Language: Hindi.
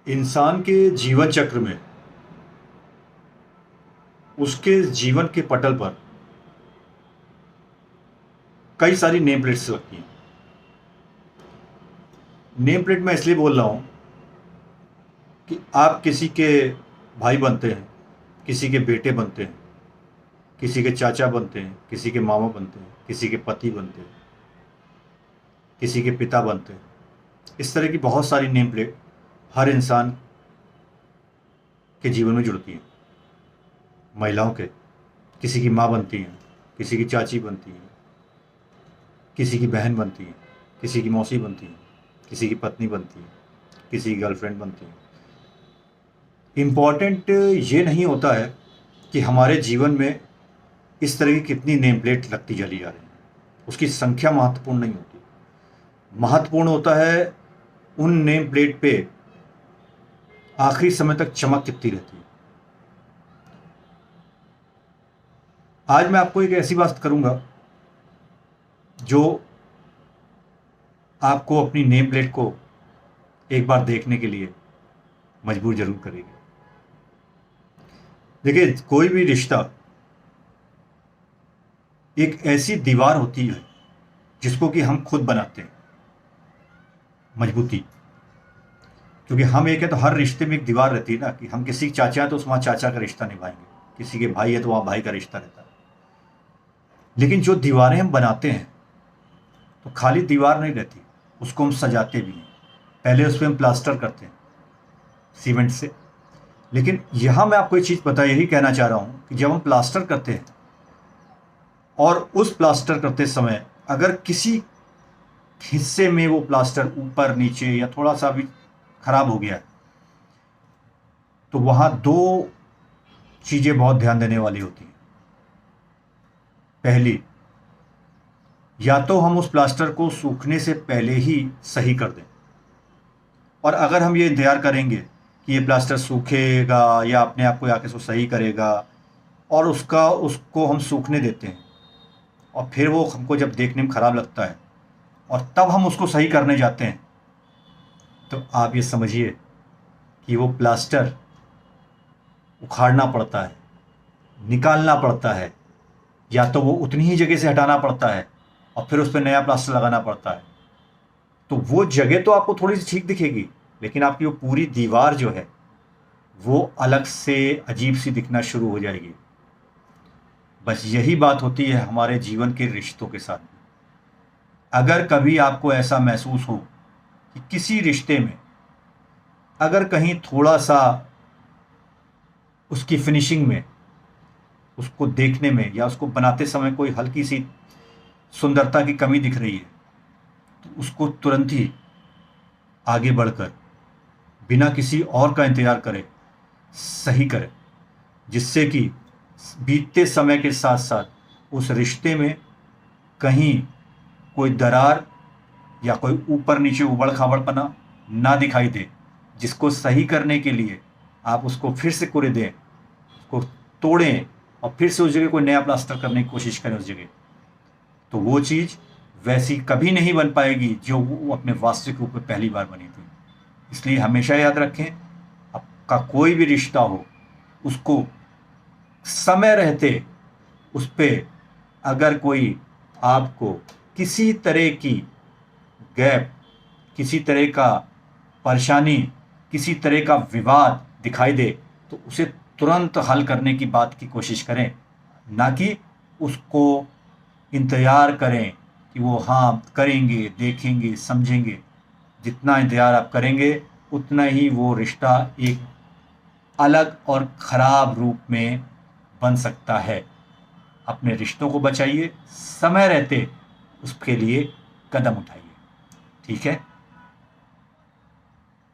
इंसान के जीवन चक्र में उसके जीवन के पटल पर कई सारी नेम प्लेट्स लगती हैं। नेम प्लेट मैं इसलिए बोल रहा हूं कि आप किसी के भाई बनते हैं, किसी के बेटे बनते हैं, किसी के चाचा बनते हैं, किसी के मामा बनते हैं, किसी के पति बनते हैं, किसी के पिता बनते हैं। इस तरह की बहुत सारी नेम प्लेट हर इंसान के जीवन में जुड़ती हैं। महिलाओं के किसी की माँ बनती हैं, किसी की चाची बनती हैं, किसी की बहन बनती है, किसी की मौसी बनती है, किसी की पत्नी बनती है, किसी की गर्लफ्रेंड बनती है। इम्पॉर्टेंट ये नहीं होता है कि हमारे जीवन में इस तरह की कितनी नेम प्लेट लगती चली जा रही है, उसकी संख्या महत्वपूर्ण नहीं होती। महत्वपूर्ण होता है उन नेम प्लेट पे आखिरी समय तक चमक कितनी रहती है। आज मैं आपको एक ऐसी बात करूंगा जो आपको अपनी नेम प्लेट को एक बार देखने के लिए मजबूर जरूर करेगी। देखिए, कोई भी रिश्ता एक ऐसी दीवार होती है जिसको कि हम खुद बनाते हैं, मजबूती। क्योंकि हम एक है तो हर रिश्ते में एक दीवार रहती है ना, कि हम किसी चाचा है तो वहाँ चाचा का रिश्ता निभाएंगे, किसी के भाई है तो वहाँ भाई का रिश्ता रहता है। लेकिन जो दीवारें हम बनाते हैं तो खाली दीवार नहीं रहती, उसको हम सजाते भी हैं। पहले उस पर हम प्लास्टर करते हैं सीमेंट से। लेकिन यहाँ मैं आपको एक चीज़ यही कहना चाह रहा हूँ कि जब हम प्लास्टर करते हैं और उस प्लास्टर करते समय अगर किसी हिस्से में वो प्लास्टर ऊपर नीचे या थोड़ा सा भी खराब हो गया है, तो वहाँ दो चीज़ें बहुत ध्यान देने वाली होती हैं। पहली, या तो हम उस प्लास्टर को सूखने से पहले ही सही कर दें, और अगर हम ये इंतज़ार करेंगे कि ये प्लास्टर सूखेगा या अपने आप को आके उसको सही करेगा और उसको हम सूखने देते हैं और फिर वो हमको जब देखने में ख़राब लगता है और तब हम उसको सही करने जाते हैं, तो आप ये समझिए कि वो प्लास्टर उखाड़ना पड़ता है, निकालना पड़ता है, या तो वो उतनी ही जगह से हटाना पड़ता है और फिर उस पर नया प्लास्टर लगाना पड़ता है। तो वो जगह तो आपको थोड़ी सी ठीक दिखेगी, लेकिन आपकी वो पूरी दीवार जो है वो अलग से अजीब सी दिखना शुरू हो जाएगी। बस यही बात होती है हमारे जीवन के रिश्तों के साथ। अगर कभी आपको ऐसा महसूस हो कि किसी रिश्ते में अगर कहीं थोड़ा सा उसकी फिनिशिंग में, उसको देखने में या उसको बनाते समय कोई हल्की सी सुंदरता की कमी दिख रही है, तो उसको तुरंत ही आगे बढ़कर बिना किसी और का इंतज़ार करे सही करें, जिससे कि बीतते समय के साथ साथ उस रिश्ते में कहीं कोई दरार या कोई ऊपर नीचे उबड़ खाबड़पना ना दिखाई दे, जिसको सही करने के लिए आप उसको फिर से कुरे दें, उसको तोड़ें और फिर से उस जगह कोई नया प्लास्टर करने की कोशिश करें उस जगह, तो वो चीज़ वैसी कभी नहीं बन पाएगी जो वो अपने वास्तविक रूप में पहली बार बनी थी। इसलिए हमेशा याद रखें, आपका कोई भी रिश्ता हो उसको समय रहते उस पर अगर कोई आपको किसी तरह की गैप, किसी तरह का परेशानी, किसी तरह का विवाद दिखाई दे, तो उसे तुरंत हल करने की बात की कोशिश करें, ना कि उसको इंतज़ार करें कि वो हाँ करेंगे, देखेंगे, समझेंगे। जितना इंतज़ार आप करेंगे उतना ही वो रिश्ता एक अलग और ख़राब रूप में बन सकता है। अपने रिश्तों को बचाइए, समय रहते उसके लिए कदम उठाइए। ठीक है?